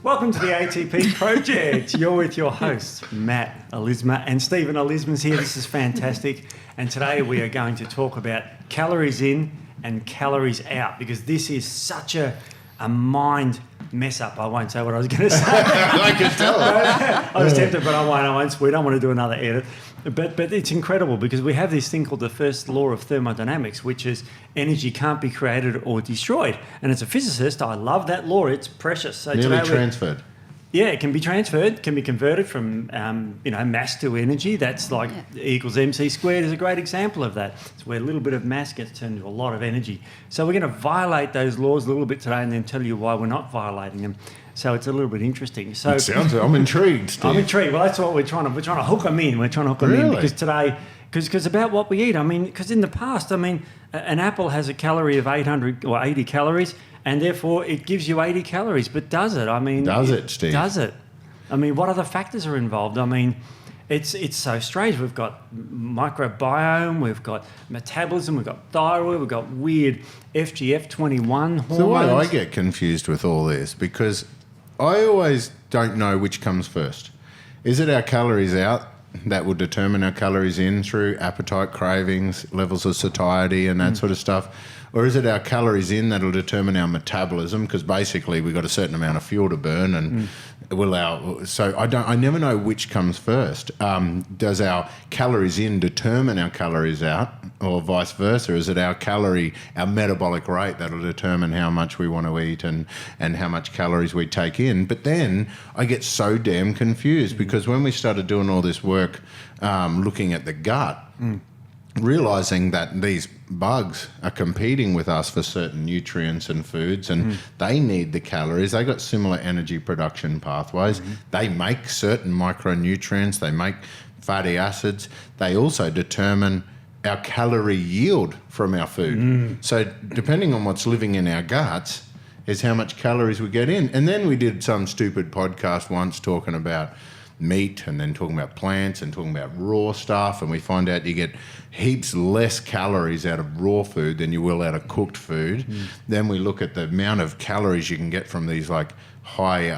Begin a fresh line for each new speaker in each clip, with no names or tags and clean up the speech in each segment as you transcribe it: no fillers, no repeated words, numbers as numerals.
Welcome to the ATP Project. You're with your hosts, Matt, Elizma, and Stephen. Elizma's here. This is fantastic. And today we are going to talk about calories in and calories out, because this is such a mind mess up. I won't say what I was going to say.
I can tell.
I was tempted, but I won't. We don't want to do another edit. But it's incredible because we have this thing called the first law of thermodynamics, which is energy can't be created or destroyed. And as a physicist, I love that law. It's precious. So
nearly transferred.
Yeah, it can be transferred, can be converted from mass to energy. That's like E equals MC squared is a great example of that. It's where a little bit of mass gets turned into a lot of energy. So we're going to violate those laws a little bit today and then tell you why we're not violating them. So it's a little bit interesting. So
I'm intrigued, Steve.
I'm intrigued. Well, that's what we're trying to hook them in. We're trying to hook them in because today, because about what we eat. I mean, because in the past, an apple has a calorie of 800 or 80 calories, and therefore it gives you 80 calories. But does it?
Does it, Steve?
Does it? I mean, what other factors are involved? I mean, it's so strange. We've got microbiome, we've got metabolism, we've got thyroid, we've got weird FGF21 hormones.
So why I get confused with all this, because I always don't know which comes first. Is it our calories out that will determine our calories in through appetite, cravings, levels of satiety and that sort of stuff? Or is it our calories in that'll determine our metabolism? Because basically we've got a certain amount of fuel to burn, and I never know which comes first. Does our calories in determine our calories out, or vice versa? Is it our metabolic rate that'll determine how much we want to eat and how much calories we take in? But then I get so damn confused because when we started doing all this work looking at the gut, realizing that these bugs are competing with us for certain nutrients and foods, and they need the calories. They got similar energy production pathways. They make certain micronutrients. They make fatty acids. They also determine our calorie yield from our food. So depending on what's living in our guts is how much calories we get in. And then we did some stupid podcast once talking about meat and then talking about plants and talking about raw stuff, and we find out you get heaps less calories out of raw food than you will out of cooked food. Then we look at the amount of calories you can get from these like high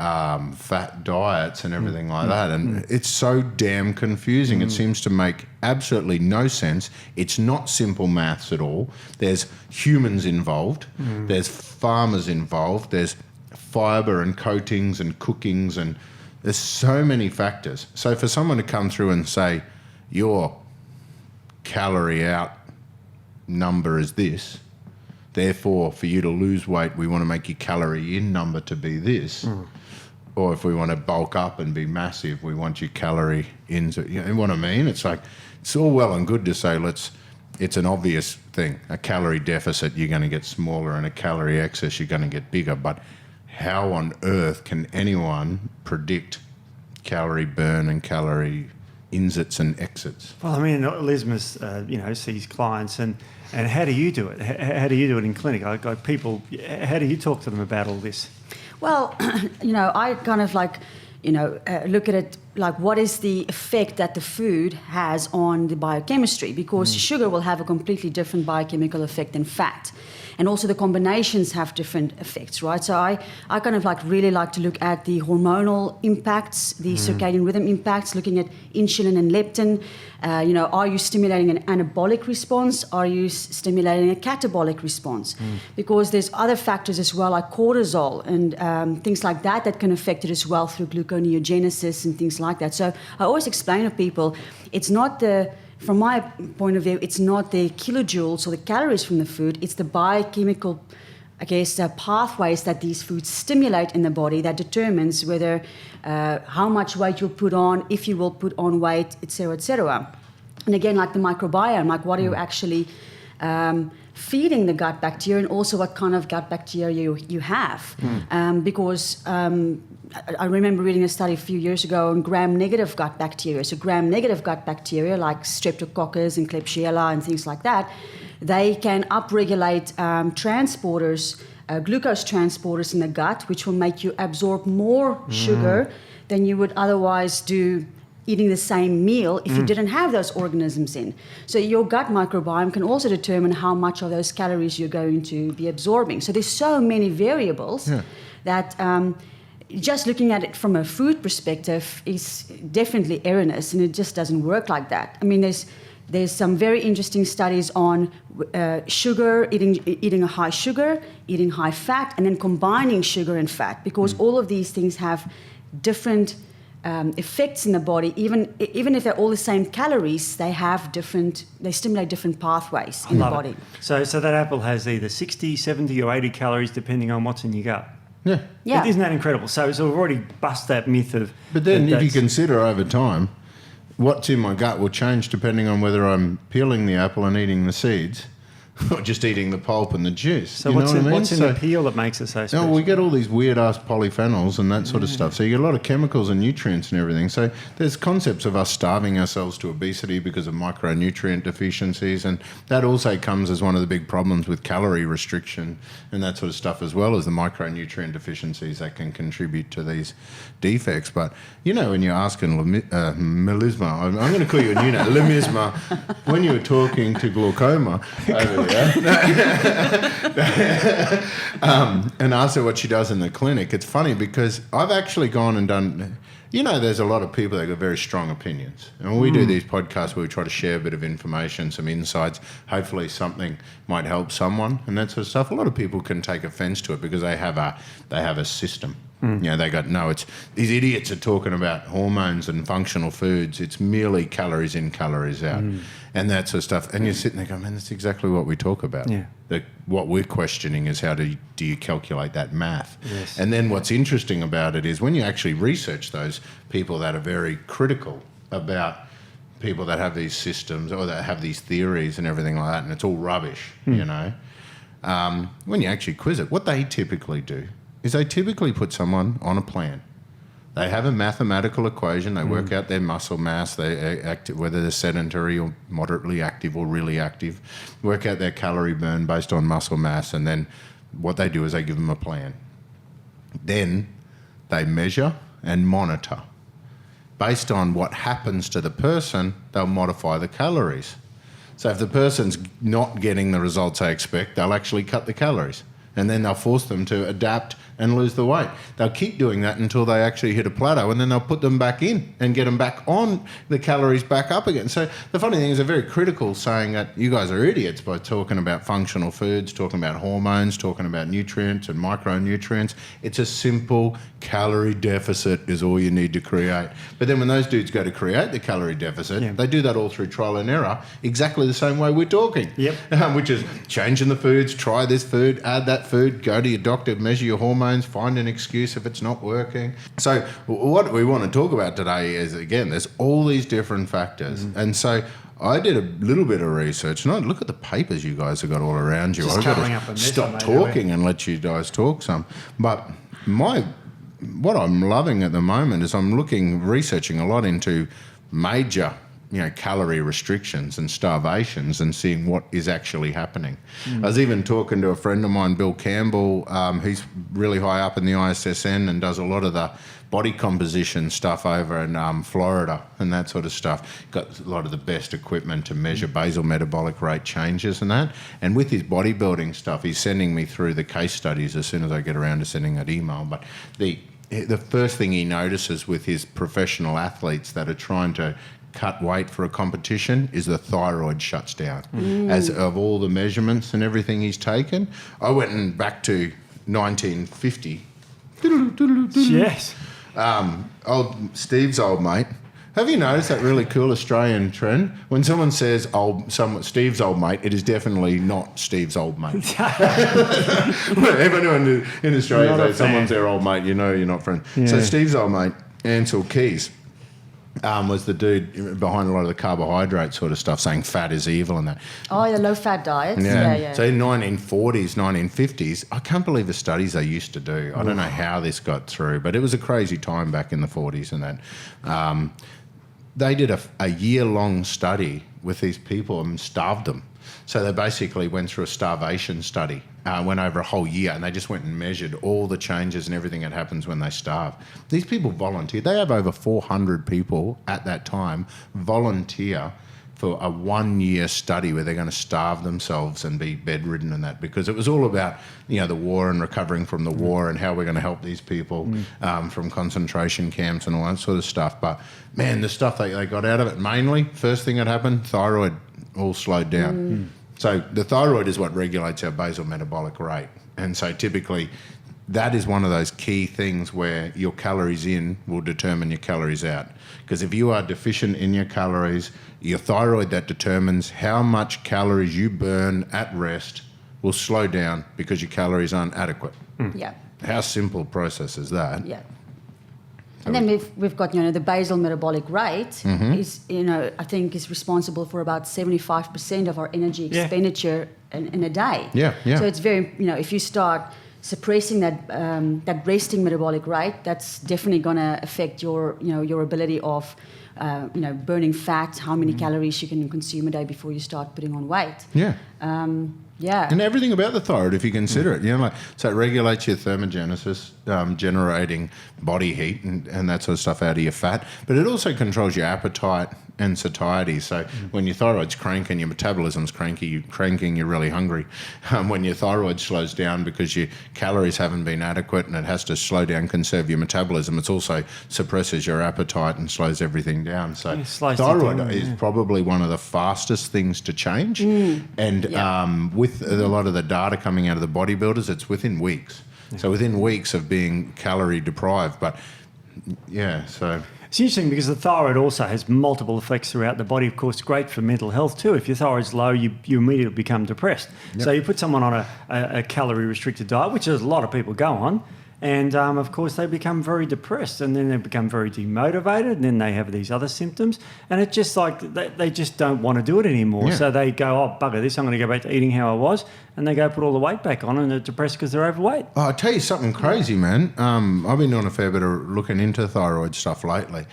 fat diets and everything like that, and it's so damn confusing. It seems to make absolutely no sense. It's not simple maths at all. There's humans involved, there's farmers involved, there's fibre and coatings and cookings, and there's so many factors. So for someone to come through and say, your calorie out number is this, therefore for you to lose weight, we want to make your calorie in number to be this. Or if we want to bulk up and be massive, we want your calorie in. You know what I mean? It's like, it's all well and good to say, it's an obvious thing. A calorie deficit, you're going to get smaller, and a calorie excess, you're going to get bigger. But how on earth can anyone predict calorie burn and calorie insets and exits?
Well, I mean, Elizma's, sees clients, and how do you do it? How do you do it in clinic? Like people, how do you talk to them about all this?
Well, I kind of look at it like, what is the effect that the food has on the biochemistry? Because sugar will have a completely different biochemical effect than fat. And also the combinations have different effects, right? So I kind of really like to look at the hormonal impacts, the circadian rhythm impacts, looking at insulin and leptin. Are you stimulating an anabolic response? Are you stimulating a catabolic response? Because there's other factors as well, like cortisol and things like that can affect it as well through gluconeogenesis and things like that. So I always explain to people, it's not from my point of view, it's not the kilojoules or the calories from the food, it's the biochemical, pathways that these foods stimulate in the body that determines whether how much weight you'll put on, if you will put on weight, etc., etc. And again, like the microbiome, like what are you actually feeding the gut bacteria, and also what kind of gut bacteria you have. Because I remember reading a study a few years ago on gram-negative gut bacteria. So gram-negative gut bacteria, like Streptococcus and Klebsiella and things like that, they can upregulate transporters, glucose transporters in the gut, which will make you absorb more sugar than you would otherwise do eating the same meal if you didn't have those organisms in. So your gut microbiome can also determine how much of those calories you're going to be absorbing. So there's so many variables that just looking at it from a food perspective is definitely erroneous, and it just doesn't work like that. I mean, there's some very interesting studies on sugar, eating a high sugar, eating high fat, and then combining sugar and fat, because all of these things have different effects in the body. Even if they're all the same calories, they stimulate different pathways in the body.
So that apple has either 60, 70 or 80 calories depending on what's in your gut.
Yeah.
Isn't that incredible? So we've already bust that myth of...
But then if you consider over time, what's in my gut will change depending on whether I'm peeling the apple and eating the seeds or just eating the pulp and the juice.
So what's in the peel that makes it so special?
No, we get all these weird-ass polyphenols and that sort of stuff. So you get a lot of chemicals and nutrients and everything. So there's concepts of us starving ourselves to obesity because of micronutrient deficiencies, and that also comes as one of the big problems with calorie restriction and that sort of stuff, as well as the micronutrient deficiencies that can contribute to these defects. But, you know, when you're asking Melisma, I'm going to call you a new name, Lemisma, when you were talking to glaucoma over and asked her what she does in the clinic. It's funny because I've actually gone and done, you know, there's a lot of people that have very strong opinions. And when we do these podcasts where we try to share a bit of information, some insights, hopefully something might help someone and that sort of stuff. A lot of people can take offense to it because they have a system. You know, they got, no, it's these idiots are talking about hormones and functional foods. It's merely calories in, calories out, and that sort of stuff. And you're sitting there going, man, that's exactly what we talk about.
Yeah.
What we're questioning is how do you calculate that math?
Yes.
And then what's interesting about it is when you actually research those people that are very critical about people that have these systems or that have these theories and everything like that, and it's all rubbish, you know, when you actually quiz it, what they typically do is they typically put someone on a plan. They have a mathematical equation. They work out their muscle mass, they whether they're sedentary or moderately active or really active, work out their calorie burn based on muscle mass, and then what they do is they give them a plan. Then they measure and monitor. Based on what happens to the person, they'll modify the calories. So if the person's not getting the results they expect, they'll actually cut the calories. And then they'll force them to adapt and lose the weight. They'll keep doing that until they actually hit a plateau, and then they'll put them back in and get them back on, the calories back up again. So the funny thing is they're very critical, saying that you guys are idiots by talking about functional foods, talking about hormones, talking about nutrients and micronutrients. It's a simple calorie deficit is all you need to create. But then when those dudes go to create the calorie deficit, they do that all through trial and error, exactly the same way we're talking. Which is changing the foods, try this food, add that food, go to your doctor, measure your hormones, find an excuse if it's not working. So what we want to talk about today is, again, there's all these different factors. And so I did a little bit of research, and I look at the papers you guys have got all around you. I've got to stop talking and let you guys talk some. But what I'm loving at the moment is I'm researching a lot into major calorie restrictions and starvations and seeing what is actually happening. I was even talking to a friend of mine, Bill Campbell. He's really high up in the ISSN and does a lot of the body composition stuff over in Florida and that sort of stuff. Got a lot of the best equipment to measure basal metabolic rate changes and that. And with his bodybuilding stuff, he's sending me through the case studies as soon as I get around to sending that email. But the first thing he notices with his professional athletes that are trying to cut weight for a competition is the thyroid shuts down. As of all the measurements and everything he's taken, I went back to 1950.
Yes.
Steve's old mate. Have you noticed that really cool Australian trend? When someone says Steve's old mate, it is definitely not Steve's old mate. Everyone in Australia says someone's their old mate, you're not friends. Yeah. So Steve's old mate, Ansel Keys, was the dude behind a lot of the carbohydrate sort of stuff, saying fat is evil and that.
Oh, the low-fat diets. Yeah.
So in 1940s, 1950s, I can't believe the studies they used to do. I don't know how this got through, but it was a crazy time back in the 40s and that. They did a year-long study with these people and starved them. So they basically went through a starvation study, went over a whole year, and they just went and measured all the changes and everything that happens when they starve. These people volunteer. They have over 400 people at that time volunteer for a 1-year study where they're going to starve themselves and be bedridden and that, because it was all about, the war and recovering from the war and how we're going to help these people from concentration camps and all that sort of stuff. But, man, the stuff they got out of it, mainly, first thing that happened, thyroid all slowed down. So the thyroid is what regulates our basal metabolic rate. And so typically that is one of those key things where your calories in will determine your calories out. Because if you are deficient in your calories, your thyroid that determines how much calories you burn at rest will slow down because your calories aren't adequate.
Yeah.
How simple a process is that?
Yeah. And then we've got, the basal metabolic rate is, I think is responsible for about 75% of our energy expenditure in a day.
Yeah.
So it's very, if you start suppressing that resting metabolic rate, that's definitely going to affect your ability of, burning fat, how many calories you can consume a day before you start putting on weight.
Yeah.
Yeah.
And everything about the thyroid, if you consider it, so it regulates your thermogenesis, generating body heat and that sort of stuff out of your fat. But it also controls your appetite and satiety. So when your thyroid's cranking, your metabolism's cranking, you're really hungry. When your thyroid slows down because your calories haven't been adequate and it has to slow down, conserve your metabolism, it also suppresses your appetite and slows everything down. So thyroid is probably one of the fastest things to change. And with a lot of the data coming out of the bodybuilders, it's within weeks. So within weeks of being calorie deprived. But so...
It's interesting because the thyroid also has multiple effects throughout the body. Of course, great for mental health too. If your thyroid's low, you immediately become depressed. Yep. So you put someone on a calorie-restricted diet, which a lot of people go on, and of course they become very depressed, and then they become very demotivated, and then they have these other symptoms, and it's just like they just don't want to do it anymore. Yeah. So they go, oh, bugger this, I'm going to go back to eating how I was, and they go put all the weight back on, and they're depressed because they're overweight.
Oh, I'll tell you something crazy, man. I've been doing a fair bit of looking into thyroid stuff lately.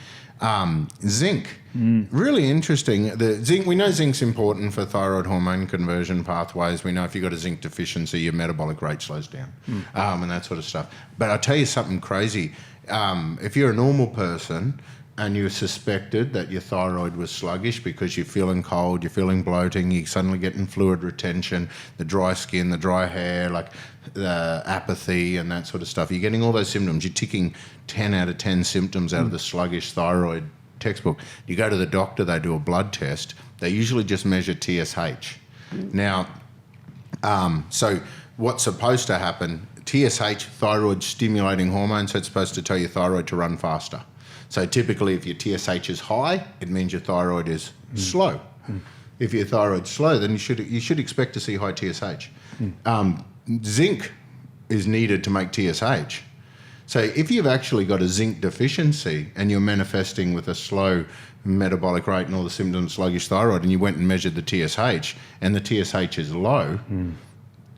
Zinc, really interesting. The zinc, we know zinc's important for thyroid hormone conversion pathways. We know if you've got a zinc deficiency, your metabolic rate slows down, and that sort of stuff. But I'll tell you something crazy. If you're a normal person and you suspected that your thyroid was sluggish because you're feeling cold, you're feeling bloating, you're suddenly getting fluid retention, the dry skin, the dry hair, like the apathy and that sort of stuff, you're getting all those symptoms. You're ticking 10 out of 10 symptoms out of the sluggish thyroid textbook. You go to the doctor, they do a blood test. They usually just measure TSH. Now, so what's supposed to happen, TSH, thyroid stimulating hormone, so it's supposed to tell your thyroid to run faster. So typically if your TSH is high, it means your thyroid is slow. If your thyroid's slow, then you should expect to see high TSH. Zinc is needed to make TSH. So if you've actually got a zinc deficiency and you're manifesting with a slow metabolic rate and all the symptoms, sluggish thyroid, and you went and measured the TSH and the TSH is low,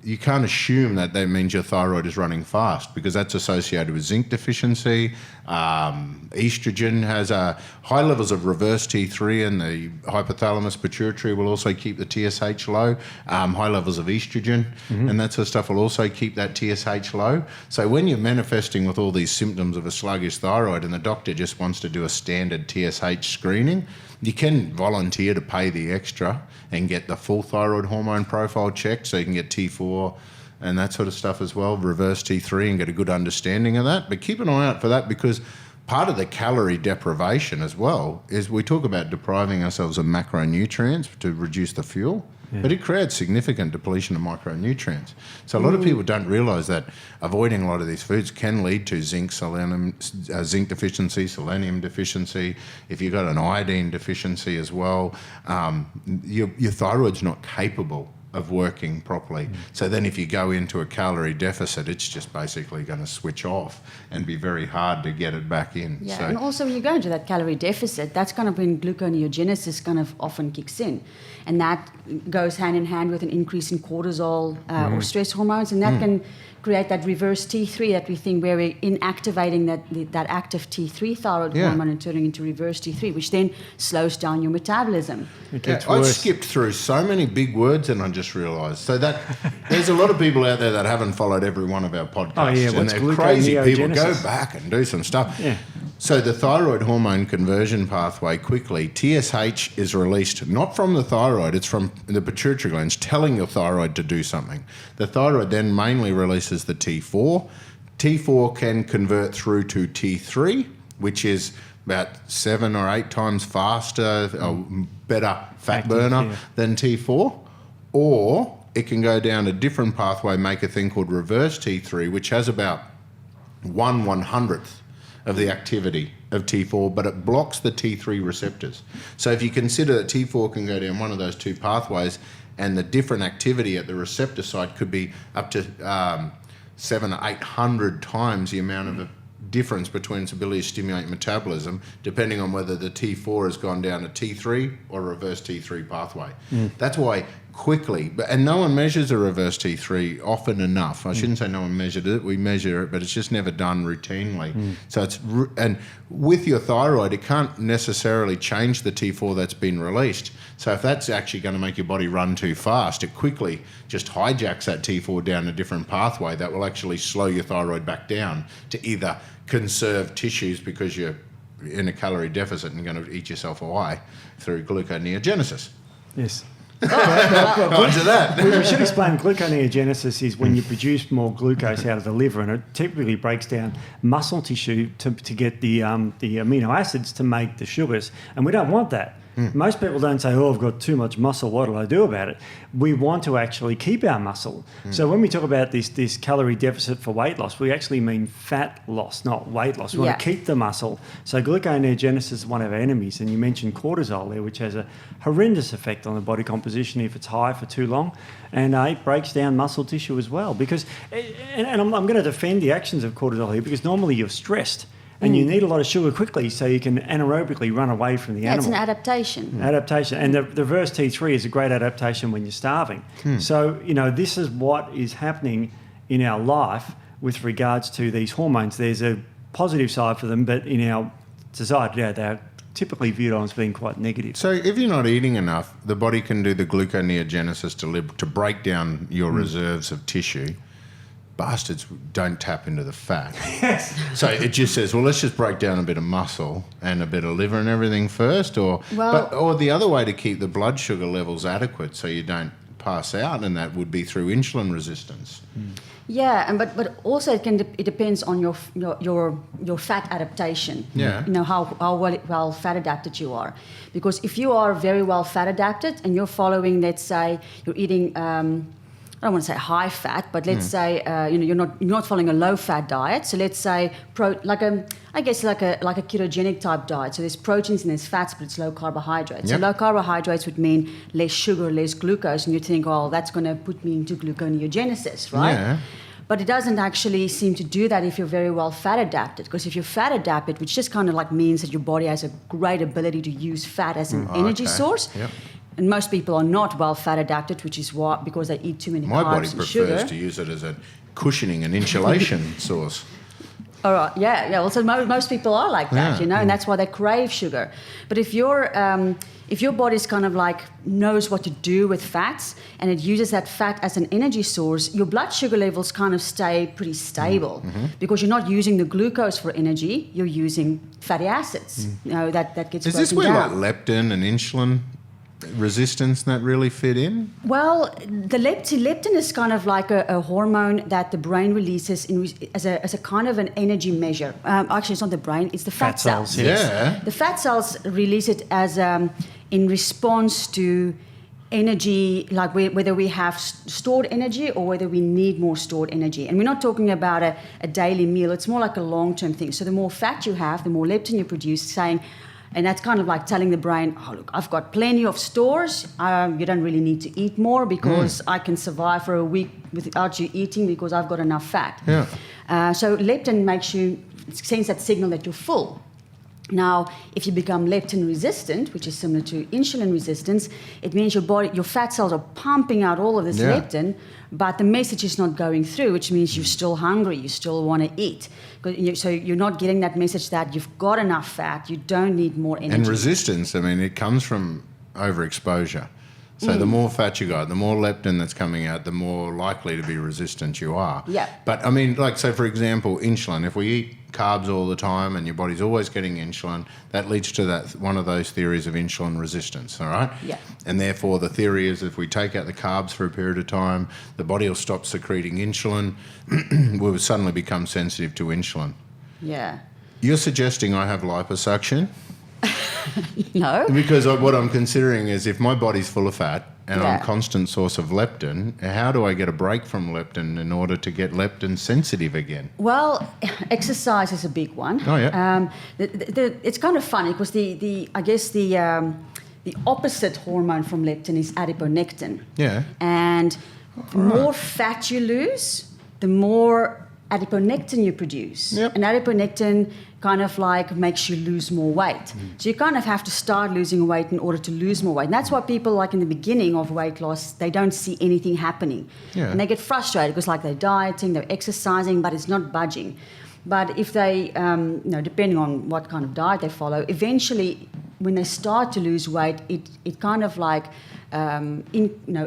you can't assume that means your thyroid is running fast, because that's associated with zinc deficiency. Estrogen has high levels of reverse T3, and the hypothalamus pituitary will also keep the TSH low. High levels of estrogen and that sort of stuff will also keep that TSH low. So when you're manifesting with all these symptoms of a sluggish thyroid and the doctor just wants to do a standard TSH screening, you can volunteer to pay the extra and get the full thyroid hormone profile checked, so you can get T4 and that sort of stuff as well, reverse T3, and get a good understanding of that. But keep an eye out for that, because part of the calorie deprivation as well is we talk about depriving ourselves of macronutrients to reduce the fuel, but it creates significant depletion of micronutrients. So a lot of people don't realise that avoiding a lot of these foods can lead to zinc deficiency, selenium deficiency. If you've got an iodine deficiency as well, your thyroid's not capable of working properly. So then if you go into a calorie deficit, it's just basically going to switch off and be very hard to get it back in.
Yeah,
so,
and also when you go into that calorie deficit, that's kind of when gluconeogenesis kind of often kicks in. And that goes hand in hand with an increase in cortisol or stress hormones, and that can create that reverse T3 that we think, where we're inactivating that active T3 thyroid hormone and turning into reverse T3, which then slows down your metabolism.
I skipped through so many big words and I just realised. So that there's a lot of people out there that haven't followed every one of our podcasts.
Oh, yeah,
and they're crazy people. Go back and do some stuff. Yeah. So the thyroid hormone conversion pathway quickly, TSH is released not from the thyroid, it's from the pituitary glands telling your thyroid to do something. The thyroid then mainly releases the T4. T4 can convert through to T3, which is about 7 or 8 times faster, or better fat burner than T4. Or it can go down a different pathway, make a thing called reverse T3, which has about 1/100th of the activity of T4, but it blocks the T3 receptors. So if you consider that T4 can go down one of those two pathways, and the different activity at the receptor site could be up to 700 or 800 times the amount of difference between its ability to stimulate metabolism, depending on whether the T4 has gone down a T3 or reverse T3 pathway. That's why quickly, and no one measures a reverse T3 often enough. I shouldn't say no one measured it, we measure it, but it's just never done routinely. So and with your thyroid, it can't necessarily change the T4 that's been released. So if that's actually going to make your body run too fast, it quickly just hijacks that T4 down a different pathway that will actually slow your thyroid back down to either conserve tissues because you're in a calorie deficit and you're going to eat yourself away through gluconeogenesis.
Yes.
Onto that.
We should explain gluconeogenesis is when you produce more glucose out of the liver, and it typically breaks down muscle tissue to get the amino acids to make the sugars, and we don't want that. Most people don't say, oh, I've got too much muscle, what do I do about it? We want to actually keep our muscle. So when we talk about this calorie deficit for weight loss, we actually mean fat loss, not weight loss. We want to keep the muscle. So gluconeogenesis is one of our enemies. And you mentioned cortisol there, which has a horrendous effect on the body composition if it's high for too long. And it breaks down muscle tissue as well. Because, and I'm going to defend the actions of cortisol here, because normally you're stressed. And you need a lot of sugar quickly so you can anaerobically run away from the animal.
It's an adaptation.
Adaptation. And the reverse T3 is a great adaptation when you're starving. So, this is what is happening in our life with regards to these hormones. There's a positive side for them, but in our society, they're typically viewed on as being quite negative.
So if you're not eating enough, the body can do the gluconeogenesis to break down your reserves of tissue. Bastards don't tap into the fat.
Yes.
So it just says, well, let's just break down a bit of muscle and a bit of liver and everything first, or the other way to keep the blood sugar levels adequate so you don't pass out, and that would be through insulin resistance.
Yeah, and but also it depends on your fat adaptation.
Yeah.
How well fat adapted you are, because if you are very well fat adapted and you're following, let's say you're eating. I don't want to say high fat, but let's say you're not following a low fat diet. So let's say like a ketogenic type diet. So there's proteins and there's fats, but it's low carbohydrates.
Yep.
So low carbohydrates would mean less sugar, less glucose, and you think, oh, that's going to put me into gluconeogenesis, right?
Yeah.
But it doesn't actually seem to do that if you're very well fat adapted, because if you're fat adapted, which just kind of like means that your body has a great ability to use fat as an energy source.
Yep.
And most people are not well fat adapted, which is because they eat too many
My
carbs
body
and
prefers
sugar.
to use it as a cushioning and insulation source.
All right, yeah. Well, so most people are like that, and that's why they crave sugar. But if your body's kind of like knows what to do with fats and it uses that fat as an energy source, your blood sugar levels kind of stay pretty stable because you're not using the glucose for energy, you're using fatty acids. That gets broken down.
Is this where like leptin and insulin resistance that really fit in?
Well, the leptin is kind of like a hormone that the brain releases as a kind of an energy measure. Actually, it's not the brain; it's the fat cells.
Yes. Yeah.
The fat cells release it as in response to energy, like whether we have stored energy or whether we need more stored energy. And we're not talking about a daily meal; it's more like a long-term thing. So the more fat you have, the more leptin you produce, saying. And that's kind of like telling the brain, oh, look, I've got plenty of stores. You don't really need to eat more because I can survive for a week without you eating because I've got enough fat.
Yeah.
So leptin sends that signal that you're full. Now, if you become leptin resistant, which is similar to insulin resistance, it means your fat cells are pumping out all of this leptin, but the message is not going through, which means you're still hungry, you still want to eat. So you're not getting that message that you've got enough fat, you don't need more energy.
And resistance, I mean, it comes from overexposure. So the more fat you got, the more leptin that's coming out, the more likely to be resistant you are.
Yeah.
But I mean, like, so for example, insulin, if we eat carbs all the time and your body's always getting insulin, that leads to that one of those theories of insulin resistance, all right?
Yeah.
And therefore the theory is if we take out the carbs for a period of time, the body will stop secreting insulin, we'll suddenly become sensitive to insulin.
Yeah.
You're suggesting I have liposuction?
No.
Because what I'm considering is if my body's full of fat and I'm
Yeah.
a constant source of leptin, how do I get a break from leptin in order to get leptin sensitive again?
Well, exercise is a big one.
Oh, yeah.
It's kind of funny because the opposite hormone from leptin is adiponectin.
Yeah.
And the more fat you lose, the more adiponectin you produce.
Yep.
And adiponectin kind of like makes you lose more weight. So you kind of have to start losing weight in order to lose more weight. And that's why people like in the beginning of weight loss, they don't see anything happening.
Yeah.
And they get frustrated because like they're dieting, they're exercising, but it's not budging. But if they, depending on what kind of diet they follow, eventually when they start to lose weight, it kind of like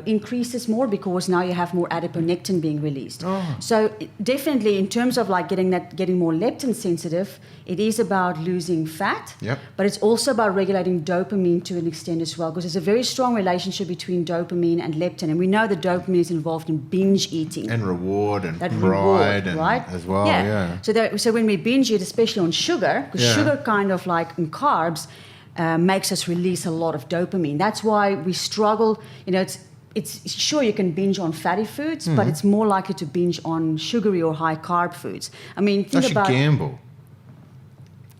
increases more because now you have more adiponectin being released.
Oh.
So definitely in terms of like getting more leptin sensitive, it is about losing fat,
Yep.
but it's also about regulating dopamine to an extent as well because there's a very strong relationship between dopamine and leptin. And we know that dopamine is involved in binge eating.
And reward and
That
pride
reward,
and
right?
as well, yeah.
So when we binge eat, especially on sugar, because
Yeah.
sugar kind of like in carbs makes us release a lot of dopamine. That's why we struggle. It's sure you can binge on fatty foods, but it's more likely to binge on sugary or high carb foods. I mean,
I
think
should
about
gamble.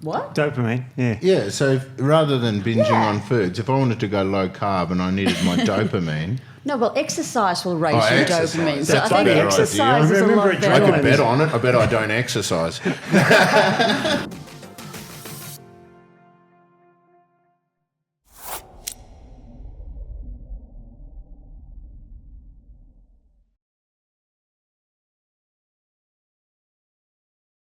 what?
Dopamine, yeah.
Yeah, so rather than binging
Yeah.
on foods, if I wanted to go low carb and I needed my dopamine,
No, well, exercise will raise
Oh,
your
exercise.
dopamine. So
That's
I
a
think
better
exercise
idea.
is a
Remember
lot
a
I
better.
could bet on it. I bet I don't exercise.